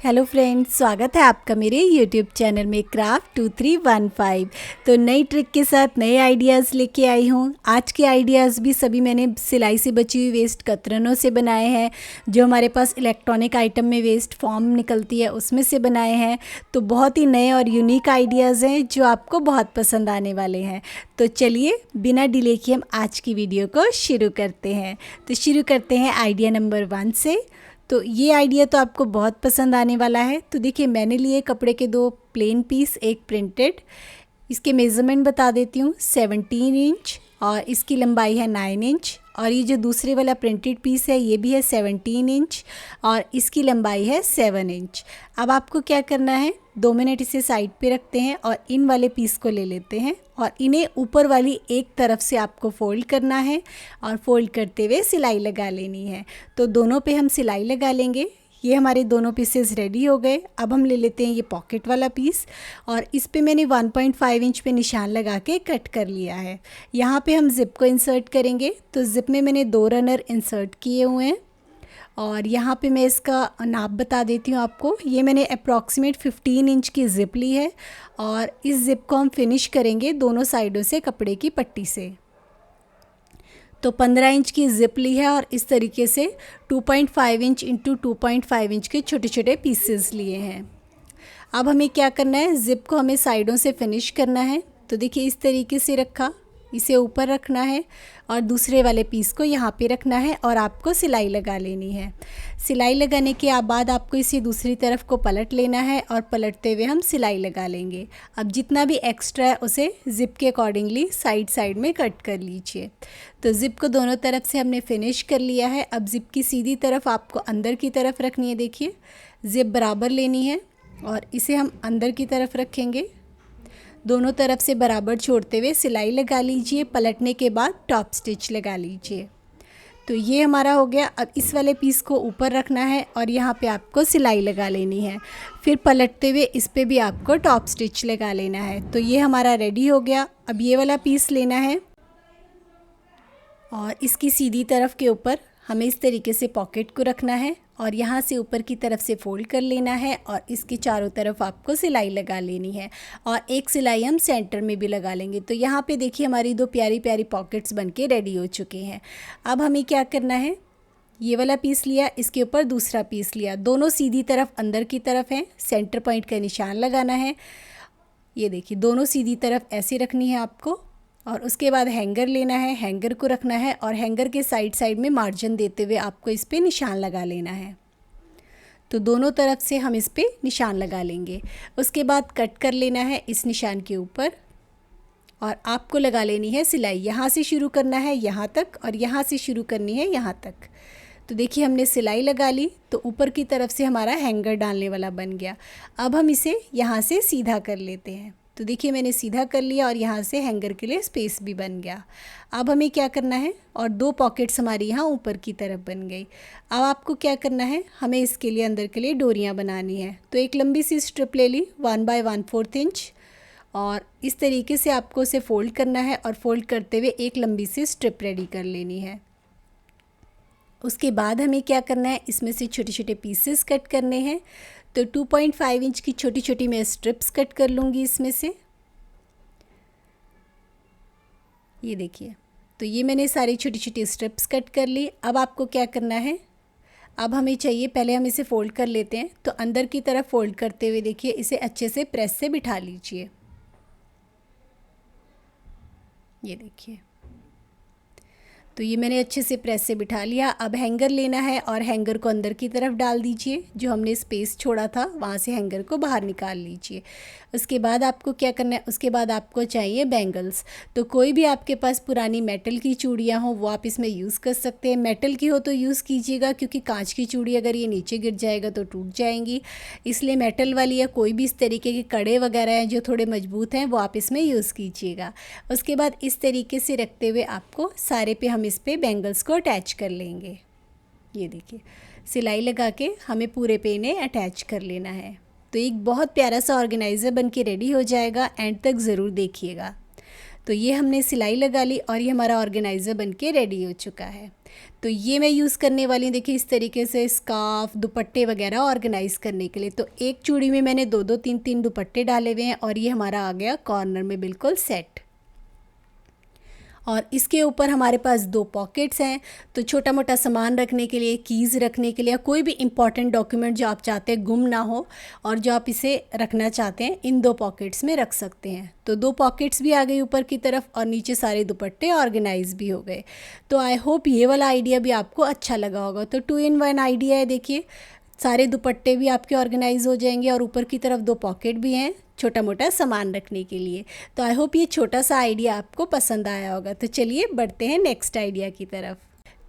Hello friends, स्वागत है आपका मेरे यूट्यूब चैनल में क्राफ्ट 2315। तो नई ट्रिक के साथ नए आइडियाज़ लेके आई हूँ। आज के आइडियाज़ भी सभी मैंने सिलाई से बची हुई वेस्ट कतरनों से बनाए हैं, जो हमारे पास इलेक्ट्रॉनिक आइटम में वेस्ट फॉर्म निकलती है उसमें से बनाए हैं। तो बहुत ही नए और यूनिक आइडियाज़ हैं जो आपको बहुत पसंद आने वाले हैं। तो चलिए बिना डिले किए हम आज की वीडियो को शुरू करते हैं। तो शुरू करते हैं आइडिया नंबर 1 से। तो ये आइडिया तो आपको बहुत पसंद आने वाला है। तो देखिए, मैंने लिए कपड़े के 2 प्लेन पीस, एक प्रिंटेड। इसके मेज़रमेंट बता देती हूँ, 17 इंच और इसकी लंबाई है 9 इंच। और ये जो दूसरे वाला प्रिंटेड पीस है ये भी है 17 इंच और इसकी लंबाई है 7 इंच। अब आपको क्या करना है, 2 मिनट इसे साइड पे रखते हैं और इन वाले पीस को ले लेते हैं और इन्हें ऊपर वाली एक तरफ से आपको फ़ोल्ड करना है और फोल्ड करते हुए सिलाई लगा लेनी है। तो दोनों पे हम सिलाई लगा लेंगे। ये हमारे दोनों पीसेस रेडी हो गए। अब हम ले लेते हैं ये पॉकेट वाला पीस और इस पे मैंने 1.5 इंच पे निशान लगा के कट कर लिया है। यहाँ पे हम ज़िप को इंसर्ट करेंगे। तो ज़िप में मैंने 2 रनर इंसर्ट किए हुए हैं और यहाँ पे मैं इसका नाप बता देती हूँ आपको। ये मैंने अप्रॉक्सीमेट 15 इंच की ज़िप ली है और इस ज़िप को हम फिनिश करेंगे दोनों साइडों से कपड़े की पट्टी से। तो 15 इंच की ज़िप ली है और इस तरीके से 2.5 इंच इंटू 2.5 इंच के छोटे छोटे पीसेस लिए हैं। अब हमें क्या करना है, ज़िप को हमें साइडों से फिनिश करना है। तो देखिए, इस तरीके से रखा, इसे ऊपर रखना है और दूसरे वाले पीस को यहाँ पे रखना है और आपको सिलाई लगा लेनी है। सिलाई लगाने के बाद आपको इसे दूसरी तरफ को पलट लेना है और पलटते हुए हम सिलाई लगा लेंगे। अब जितना भी एक्स्ट्रा है उसे ज़िप के अकॉर्डिंगली साइड साइड में कट कर लीजिए। तो ज़िप को दोनों तरफ से हमने फिनिश कर लिया है। अब ज़िप की सीधी तरफ आपको अंदर की तरफ रखनी है। देखिए, ज़िप बराबर लेनी है और इसे हम अंदर की तरफ रखेंगे। दोनों तरफ से बराबर छोड़ते हुए सिलाई लगा लीजिए। पलटने के बाद टॉप स्टिच लगा लीजिए। तो ये हमारा हो गया। अब इस वाले पीस को ऊपर रखना है और यहाँ पे आपको सिलाई लगा लेनी है। फिर पलटते हुए इस पे भी आपको टॉप स्टिच लगा लेना है। तो ये हमारा रेडी हो गया। अब ये वाला पीस लेना है और इसकी सीधी तरफ के ऊपर हमें इस तरीके से पॉकेट को रखना है और यहाँ से ऊपर की तरफ से फोल्ड कर लेना है और इसके चारों तरफ आपको सिलाई लगा लेनी है और एक सिलाई हम सेंटर में भी लगा लेंगे। तो यहाँ पे देखिए, हमारी 2 प्यारी प्यारी पॉकेट्स बनके रेडी हो चुके हैं। अब हमें क्या करना है, ये वाला पीस लिया, इसके ऊपर दूसरा पीस लिया, दोनों सीधी तरफ अंदर की तरफ हैं। सेंटर पॉइंट का निशान लगाना है। ये देखिए, दोनों सीधी तरफ ऐसे रखनी है आपको और उसके बाद हैंगर लेना है, हैंगर को रखना है और हैंगर के साइड साइड में मार्जिन देते हुए आपको इस पे निशान लगा लेना है। तो दोनों तरफ से हम इस पे निशान लगा लेंगे। उसके बाद कट कर लेना है इस निशान के ऊपर और आपको लगा लेनी है सिलाई। यहाँ से शुरू करना है यहाँ तक और यहाँ से शुरू करनी है यहाँ तक। तो देखिए, हमने सिलाई लगा ली तो ऊपर की तरफ से हमारा हैंगर डालने वाला बन गया। अब हम इसे यहाँ से सीधा कर लेते हैं। तो देखिए, मैंने सीधा कर लिया और यहाँ से हैंगर के लिए स्पेस भी बन गया। अब हमें क्या करना है, और 2 पॉकेट्स हमारी यहाँ ऊपर की तरफ बन गई। अब आपको क्या करना है, हमें इसके लिए अंदर के लिए डोरियाँ बनानी है। तो एक लंबी सी स्ट्रिप ले ली 1 बाय 1/4 इंच और इस तरीके से आपको उसे फ़ोल्ड करना है और फोल्ड करते हुए एक लंबी सी स्ट्रिप रेडी कर लेनी है। उसके बाद हमें क्या करना है, इसमें से छोटे छोटे पीसेस कट करने हैं। तो 2.5 इंच की छोटी छोटी मैं स्ट्रिप्स कट कर लूँगी इसमें से। ये देखिए, तो ये मैंने सारी छोटी छोटी स्ट्रिप्स कट कर ली। अब आपको क्या करना है, अब हमें चाहिए, पहले हम इसे फ़ोल्ड कर लेते हैं। तो अंदर की तरफ फ़ोल्ड करते हुए देखिए, इसे अच्छे से प्रेस से बिठा लीजिए। ये देखिए, तो ये मैंने अच्छे से प्रेस से बिठा लिया। अब हैंगर लेना है और हैंगर को अंदर की तरफ डाल दीजिए। जो हमने स्पेस छोड़ा था वहाँ से हैंगर को बाहर निकाल लीजिए। उसके बाद आपको क्या करना है, उसके बाद आपको चाहिए बैंगल्स। तो कोई भी आपके पास पुरानी मेटल की चूड़ियाँ हो वो आप इसमें यूज़ कर सकते हैं। मेटल की हो तो यूज़ कीजिएगा, क्योंकि कांच की चूड़ी अगर ये नीचे गिर जाएगा तो टूट जाएंगी। इसलिए मेटल वाली या कोई भी इस तरीके के कड़े वगैरह हैं जो थोड़े मजबूत हैं वो आप इसमें यूज़ कीजिएगा। उसके बाद इस तरीके से रखते हुए आपको सारे पे हम इस पे बैंगल्स को अटैच कर लेंगे। ये देखिए, सिलाई लगा के हमें पूरे पे इन्हें अटैच कर लेना है। तो एक बहुत प्यारा सा ऑर्गेनाइज़र बन के रेडी हो जाएगा। एंड तक ज़रूर देखिएगा। तो ये हमने सिलाई लगा ली और ये हमारा ऑर्गेनाइज़र बन के रेडी हो चुका है। तो ये मैं यूज़ करने वाली हूँ देखिए इस तरीके से स्कार्फ दुपट्टे वगैरह ऑर्गेनाइज़ करने के लिए। तो एक चूड़ी में मैंने 2-2 3-3 दुपट्टे डाले हुए हैं और ये हमारा आ गया कॉर्नर में बिल्कुल सेट। और इसके ऊपर हमारे पास 2 पॉकेट्स हैं, तो छोटा मोटा सामान रखने के लिए, कीज़ रखने के लिए, कोई भी इम्पॉर्टेंट डॉक्यूमेंट जो आप चाहते हैं गुम ना हो और जो आप इसे रखना चाहते हैं इन 2 पॉकेट्स में रख सकते हैं। तो 2 पॉकेट्स भी आ गई ऊपर की तरफ और नीचे सारे दुपट्टे ऑर्गेनाइज भी हो गए। तो आई होप ये वाला आइडिया भी आपको अच्छा लगा होगा। तो 2 in 1 आइडिया है देखिए, सारे दुपट्टे भी आपके ऑर्गेनाइज हो जाएंगे और ऊपर की तरफ 2 पॉकेट भी हैं छोटा मोटा सामान रखने के लिए। तो आई होप ये छोटा सा आइडिया आपको पसंद आया होगा। तो चलिए बढ़ते हैं नेक्स्ट आइडिया की तरफ।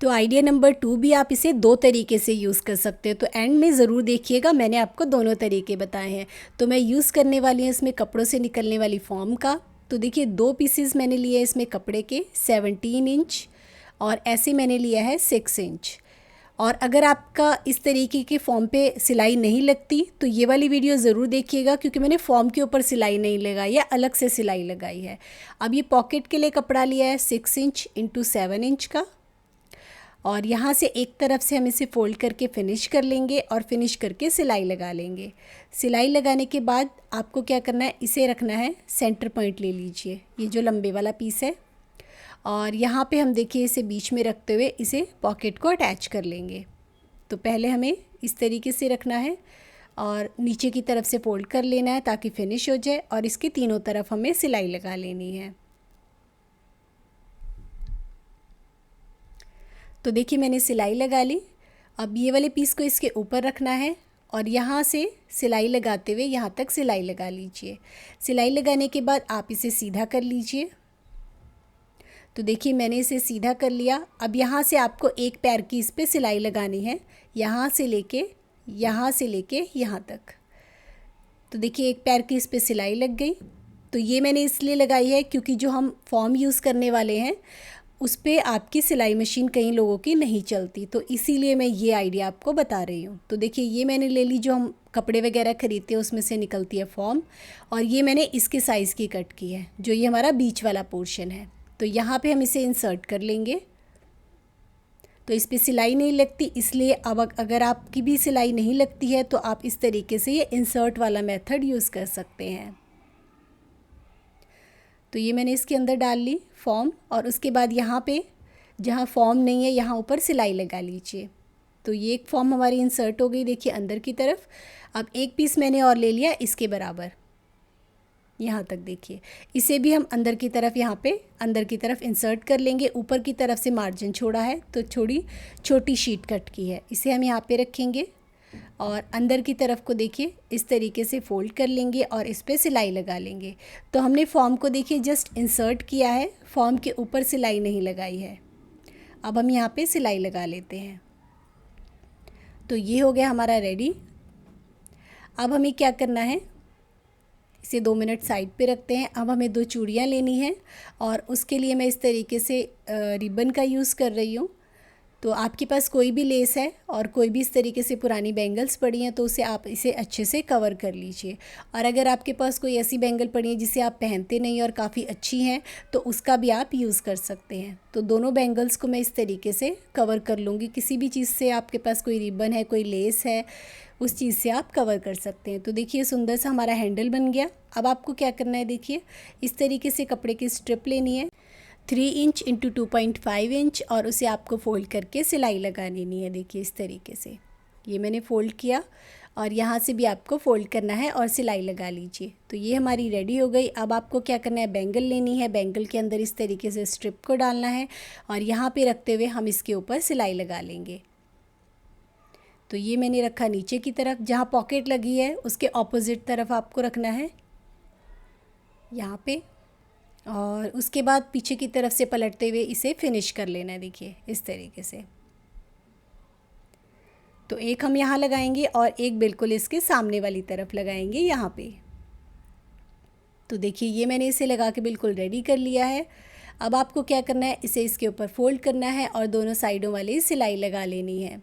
तो आइडिया नंबर 2 भी आप इसे 2 तरीके से यूज़ कर सकते हो, तो एंड में ज़रूर देखिएगा, मैंने आपको दोनों तरीके बताए हैं। तो मैं यूज़ करने वाली हूँ इसमें कपड़ों से निकलने वाली फॉर्म का। तो देखिए 2 पीसेस मैंने लिए इसमें कपड़े के 17 इंच और ऐसे मैंने लिया है 6 इंच। और अगर आपका इस तरीके की फॉर्म पे सिलाई नहीं लगती तो ये वाली वीडियो ज़रूर देखिएगा, क्योंकि मैंने फॉर्म के ऊपर सिलाई नहीं लगाई है, अलग से सिलाई लगाई है। अब ये पॉकेट के लिए कपड़ा लिया है 6 इंच इंटू 7 इंच का और यहाँ से एक तरफ से हम इसे फ़ोल्ड करके फिनिश कर लेंगे और फिनिश करके सिलाई लगा लेंगे। सिलाई लगाने के बाद आपको क्या करना है, इसे रखना है सेंटर पॉइंट ले लीजिए, ये जो लंबे वाला पीस है, और यहाँ पे हम देखिए इसे बीच में रखते हुए इसे पॉकेट को अटैच कर लेंगे। तो पहले हमें इस तरीके से रखना है और नीचे की तरफ से फोल्ड कर लेना है ताकि फिनिश हो जाए और इसके तीनों तरफ हमें सिलाई लगा लेनी है। तो देखिए मैंने सिलाई लगा ली। अब ये वाले पीस को इसके ऊपर रखना है और यहाँ से सिलाई लगाते हुए यहाँ तक सिलाई लगा लीजिए। सिलाई लगाने के बाद आप इसे सीधा कर लीजिए। तो देखिए मैंने इसे सीधा कर लिया। अब यहाँ से आपको एक पैर की इस पे सिलाई लगानी है, यहाँ से लेके यहाँ तक। तो देखिए एक पैर की इस पे सिलाई लग गई। तो ये मैंने इसलिए लगाई है क्योंकि जो हम फॉर्म यूज़ करने वाले हैं उस पे आपकी सिलाई मशीन कई लोगों की नहीं चलती, तो इसीलिए मैं ये आइडिया आपको बता रही हूँ। तो देखिए ये मैंने ले ली, जो हम कपड़े वगैरह ख़रीदते हैं उसमें से निकलती है फॉर्म, और ये मैंने इसके साइज़ की कट की है, जो ये हमारा बीच वाला पोर्शन है। तो यहाँ पे हम इसे इंसर्ट कर लेंगे। तो इस पर सिलाई नहीं लगती, इसलिए अब अगर आपकी भी सिलाई नहीं लगती है तो आप इस तरीके से ये इंसर्ट वाला मेथड यूज़ कर सकते हैं। तो ये मैंने इसके अंदर डाल ली फॉर्म और उसके बाद यहाँ पे जहाँ फॉर्म नहीं है यहाँ ऊपर सिलाई लगा लीजिए। तो ये एक फॉर्म हमारी इंसर्ट हो गई देखिए अंदर की तरफ। अब एक पीस मैंने और ले लिया इसके बराबर, यहाँ तक देखिए, इसे भी हम अंदर की तरफ यहाँ पे अंदर की तरफ इंसर्ट कर लेंगे। ऊपर की तरफ से मार्जिन छोड़ा है तो थोड़ी छोटी शीट कट की है, इसे हम यहाँ पे रखेंगे और अंदर की तरफ को देखिए इस तरीके से फ़ोल्ड कर लेंगे और इस पे सिलाई लगा लेंगे। तो हमने फॉर्म को देखिए जस्ट इंसर्ट किया है, फॉर्म के ऊपर सिलाई नहीं लगाई है। अब हम यहाँ पे सिलाई लगा लेते हैं। तो ये हो गया हमारा रेडी। अब हमें क्या करना है, इसे 2 मिनट साइड पे रखते हैं। अब हमें 2 चूड़ियाँ लेनी हैं और उसके लिए मैं इस तरीके से रिबन का यूज़ कर रही हूँ। तो आपके पास कोई भी लेस है और कोई भी इस तरीके से पुरानी बैंगल्स पड़ी हैं तो उसे आप इसे अच्छे से कवर कर लीजिए। और अगर आपके पास कोई ऐसी बैंगल पड़ी है जिसे आप पहनते नहीं और काफ़ी अच्छी हैं तो उसका भी आप यूज़ कर सकते हैं। तो दोनों बैंगल्स को मैं इस तरीके से कवर कर लूँगी। किसी भी चीज़ से, आपके पास कोई रिबन है, कोई लेस है, उस चीज़ से आप कवर कर सकते हैं। तो देखिए सुंदर सा हमारा हैंडल बन गया। अब आपको क्या करना है, देखिए इस तरीके से कपड़े की स्ट्रिप लेनी है 3 इंच इंटू 2.5 इंच और उसे आपको फ़ोल्ड करके सिलाई लगा लेनी है। देखिए इस तरीके से ये मैंने फ़ोल्ड किया और यहाँ से भी आपको फ़ोल्ड करना है और सिलाई लगा लीजिए। तो ये हमारी रेडी हो गई। अब आपको क्या करना है, बैंगल लेनी है, बैंगल के अंदर इस तरीके से स्ट्रिप को डालना है और यहाँ पे रखते हुए हम इसके ऊपर सिलाई लगा लेंगे। तो ये मैंने रखा नीचे की तरफ, जहाँ पॉकेट लगी है उसके ऑपोजिट तरफ आपको रखना है यहाँ पे, और उसके बाद पीछे की तरफ से पलटते हुए इसे फिनिश कर लेना है। देखिए इस तरीके से। तो एक हम यहाँ लगाएंगे और एक बिल्कुल इसके सामने वाली तरफ लगाएंगे यहाँ पे। तो देखिए ये मैंने इसे लगा के बिल्कुल रेडी कर लिया है। अब आपको क्या करना है, इसे इसके ऊपर फोल्ड करना है और दोनों साइडों वाली सिलाई लगा लेनी है।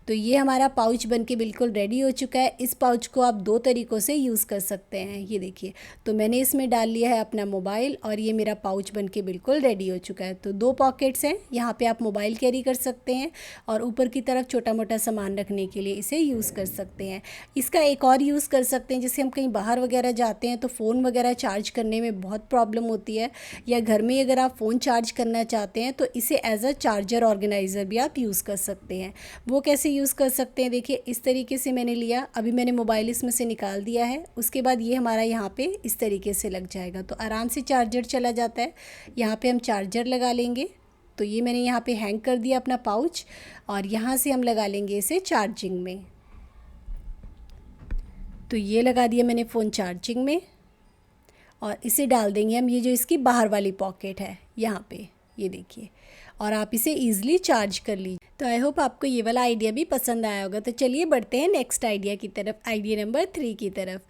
तो ये हमारा पाउच बनके बिल्कुल रेडी हो चुका है। इस पाउच को आप दो तरीक़ों से यूज़ कर सकते हैं। ये देखिए, तो मैंने इसमें डाल लिया है अपना मोबाइल और ये मेरा पाउच बनके बिल्कुल रेडी हो चुका है। तो दो पॉकेट्स हैं, यहाँ पे आप मोबाइल कैरी कर सकते हैं और ऊपर की तरफ छोटा मोटा सामान रखने के लिए इसे यूज़ कर सकते हैं। इसका एक और यूज़ कर सकते हैं, जैसे हम कहीं बाहर वगैरह जाते हैं तो फ़ोन वगैरह चार्ज करने में बहुत प्रॉब्लम होती है, या घर में अगर आप फ़ोन चार्ज करना चाहते हैं तो इसे एज अ चार्जर ऑर्गेनाइज़र भी आप यूज़ कर सकते हैं। वो कैसे यूज़ कर सकते हैं, देखिए इस तरीके से मैंने लिया, अभी मैंने मोबाइल इसमें से निकाल दिया है। उसके बाद ये हमारा यहाँ पे इस तरीके से लग जाएगा, तो आराम से चार्जर चला जाता है। यहाँ पे हम चार्जर लगा लेंगे। तो ये मैंने यहाँ पे हैंग कर दिया अपना पाउच और यहाँ से हम लगा लेंगे इसे चार्जिंग में। तो ये लगा दिया मैंने फ़ोन चार्जिंग में और इसे डाल देंगे हम ये जो इसकी बाहर वाली पॉकेट है यहाँ पे, ये देखिए, और आप इसे ईज़िली चार्ज कर लीजिए। तो आई होप आपको ये वाला आइडिया भी पसंद आया होगा। तो चलिए बढ़ते हैं नेक्स्ट आइडिया की तरफ, आइडिया नंबर 3 की तरफ।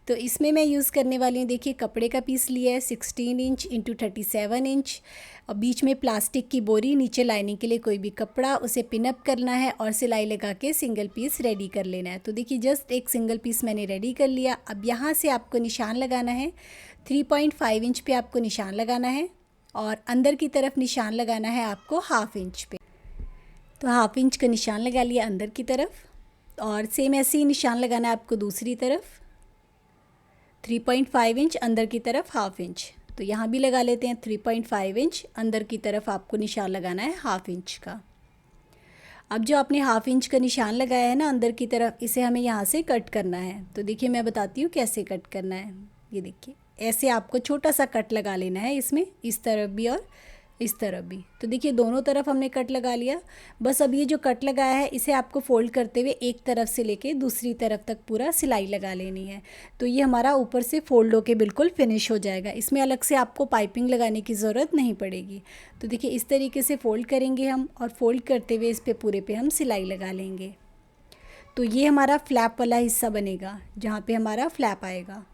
तो इसमें मैं यूज़ करने वाली हूँ, देखिए कपड़े का पीस लिया है 16 इंच इंटू 37 इंच और बीच में प्लास्टिक की बोरी, नीचे लाइनिंग के लिए कोई भी कपड़ा, उसे पिनअप करना है और सिलाई लगा के सिंगल पीस रेडी कर लेना है। तो देखिए जस्ट एक सिंगल पीस मैंने रेडी कर लिया। अब यहाँ से आपको निशान लगाना है, 3.5 इंच पे आपको निशान लगाना है और अंदर की तरफ निशान लगाना है आपको 1/2 इंच पे। तो 1/2 इंच का निशान लगा लिया अंदर की तरफ और सेम ऐसे ही निशान लगाना है आपको दूसरी तरफ, 3.5 इंच अंदर की तरफ 1/2 इंच। तो यहाँ भी लगा लेते हैं 3.5 इंच, अंदर की तरफ आपको निशान लगाना है 1/2 इंच का। अब जो आपने 1/2 इंच का निशान लगाया है ना अंदर की तरफ, इसे हमें यहाँ से कट करना है। तो देखिए मैं बताती हूँ कैसे कट करना है। ये देखिए ऐसे आपको छोटा सा कट लगा लेना है इसमें, इस तरफ भी और इस तरफ भी। तो देखिए दोनों तरफ हमने कट लगा लिया। बस अब ये जो कट लगाया है इसे आपको फोल्ड करते हुए एक तरफ से लेके दूसरी तरफ तक पूरा सिलाई लगा लेनी है। तो ये हमारा ऊपर से फोल्ड होके बिल्कुल फिनिश हो जाएगा। इसमें अलग से आपको पाइपिंग लगाने की ज़रूरत नहीं पड़ेगी। तो देखिए इस तरीके से फ़ोल्ड करेंगे हम और फोल्ड करते हुए इस पे पूरे पे हम सिलाई लगा लेंगे। तो ये हमारा फ्लैप वाला हिस्सा बनेगा जहाँ पे हमारा फ्लैप आएगा।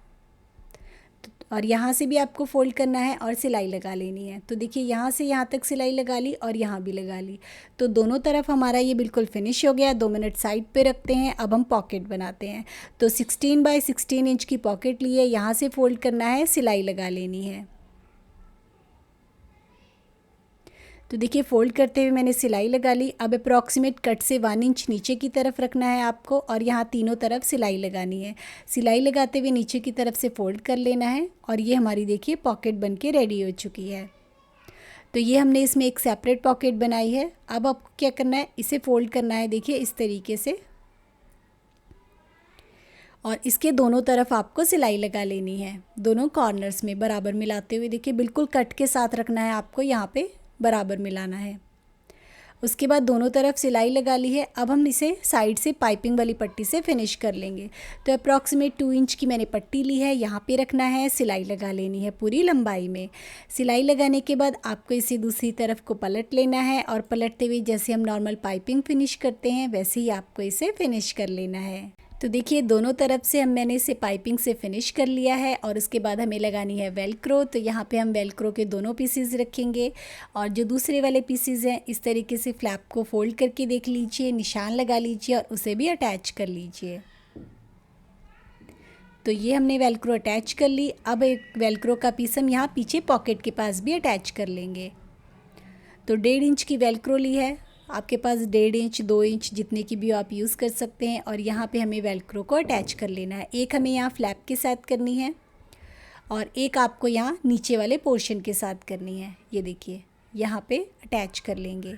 और यहाँ से भी आपको फोल्ड करना है और सिलाई लगा लेनी है। तो देखिए यहाँ से यहाँ तक सिलाई लगा ली और यहाँ भी लगा ली। तो दोनों तरफ हमारा ये बिल्कुल फिनिश हो गया। 2 मिनट साइड पे रखते हैं। अब हम पॉकेट बनाते हैं। तो 16 बाय 16 इंच की पॉकेट ली है, यहाँ से फोल्ड करना है, सिलाई लगा लेनी है। तो देखिए फ़ोल्ड करते हुए मैंने सिलाई लगा ली। अब अप्रॉक्सीमेट कट से 1 इंच नीचे की तरफ रखना है आपको और यहाँ तीनों तरफ सिलाई लगानी है। सिलाई लगाते हुए नीचे की तरफ से फ़ोल्ड कर लेना है और ये हमारी देखिए पॉकेट बनके रेडी हो चुकी है। तो ये हमने इसमें एक सेपरेट पॉकेट बनाई है। अब आपको क्या करना है, इसे फ़ोल्ड करना है देखिए इस तरीके से और इसके दोनों तरफ आपको सिलाई लगा लेनी है, दोनों कॉर्नर्स में बराबर मिलाते हुए। देखिए बिल्कुल कट के साथ रखना है आपको, यहाँ पे बराबर मिलाना है। उसके बाद दोनों तरफ सिलाई लगा ली है। अब हम इसे साइड से पाइपिंग वाली पट्टी से फिनिश कर लेंगे। तो अप्रॉक्सीमेट 2 इंच की मैंने पट्टी ली है, यहाँ पे रखना है, सिलाई लगा लेनी है पूरी लंबाई में। सिलाई लगाने के बाद आपको इसे दूसरी तरफ को पलट लेना है और पलटते हुए जैसे हम नॉर्मल पाइपिंग फिनिश करते हैं वैसे ही आपको इसे फिनिश कर लेना है। तो देखिए दोनों तरफ से मैंने इसे पाइपिंग से फिनिश कर लिया है और उसके बाद हमें लगानी है वेलक्रो। तो यहाँ पे हम वेलक्रो के दोनों पीसेस रखेंगे और जो दूसरे वाले पीसेस हैं इस तरीके से फ्लैप को फोल्ड करके देख लीजिए, निशान लगा लीजिए और उसे भी अटैच कर लीजिए। तो ये हमने वेलक्रो अटैच कर ली। अब एक वेलक्रो का पीस हम यहाँ पीछे पॉकेट के पास भी अटैच कर लेंगे। तो 1.5 इंच की वेलक्रो ली है, आपके पास 1.5 इंच 2 इंच जितने की भी आप यूज़ कर सकते हैं और यहाँ पे हमें वेलक्रो को अटैच कर लेना है। एक हमें यहाँ फ्लैप के साथ करनी है और एक आपको यहाँ नीचे वाले पोर्शन के साथ करनी है। ये देखिए यहाँ पे अटैच कर लेंगे।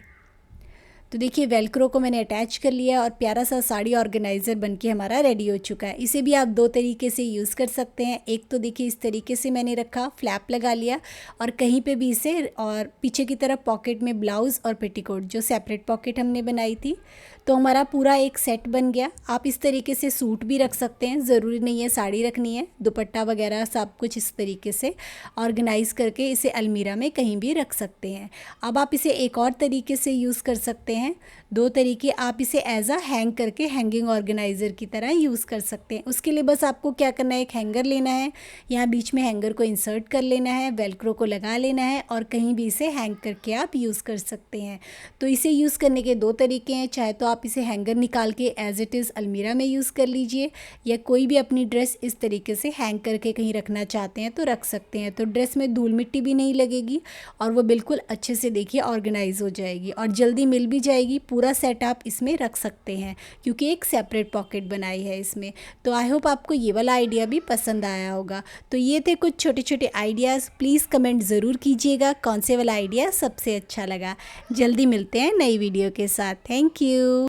तो देखिए वेलक्रो को मैंने अटैच कर लिया और प्यारा सा साड़ी ऑर्गेनाइज़र बनके हमारा रेडी हो चुका है। इसे भी आप 2 तरीके से यूज़ कर सकते हैं। एक तो देखिए इस तरीके से मैंने रखा, फ्लैप लगा लिया और कहीं पे भी इसे, और पीछे की तरफ पॉकेट में ब्लाउज़ और पेटीकोट जो सेपरेट पॉकेट हमने बनाई थी, तो हमारा पूरा एक सेट बन गया। आप इस तरीके से सूट भी रख सकते हैं, ज़रूरी नहीं है साड़ी रखनी है, दुपट्टा वगैरह सब कुछ इस तरीके से ऑर्गेनाइज़ करके इसे अलमीरा में कहीं भी रख सकते हैं। अब आप इसे एक और तरीके से यूज़ कर सकते हैं। दो तरीके आप इसे एज अ हैंग करके हैंगिंग ऑर्गेनाइज़र की तरह यूज़ कर सकते हैं। उसके लिए बस आपको क्या करना है, एक हैंगर लेना है, यहाँ बीच में हैंगर को इंसर्ट कर लेना है, वेलक्रो को लगा लेना है और कहीं भी इसे हैंग करके आप यूज़ कर सकते हैं। तो इसे यूज़ करने के दो तरीके हैं, चाहे तो आप इसे हैंगर निकाल के एज इट इज़ अलमीरा में यूज़ कर लीजिए, या कोई भी अपनी ड्रेस इस तरीके से हैंग करके कहीं रखना चाहते हैं तो रख सकते हैं। तो ड्रेस में धूल मिट्टी भी नहीं लगेगी और वो बिल्कुल अच्छे से देखिए ऑर्गेनाइज हो जाएगी और जल्दी मिल भी जाएगी। पूरा सेट आप इसमें रख सकते हैं क्योंकि एक सेपरेट पॉकेट बनाई है इसमें। तो आई होप आपको ये वाला आइडिया भी पसंद आया होगा। तो ये थे कुछ छोटे छोटे आइडियाज़। प्लीज़ कमेंट ज़रूर कीजिएगा कौन से वाला आइडिया सबसे अच्छा लगा। जल्दी मिलते हैं नई वीडियो के साथ। Thank you.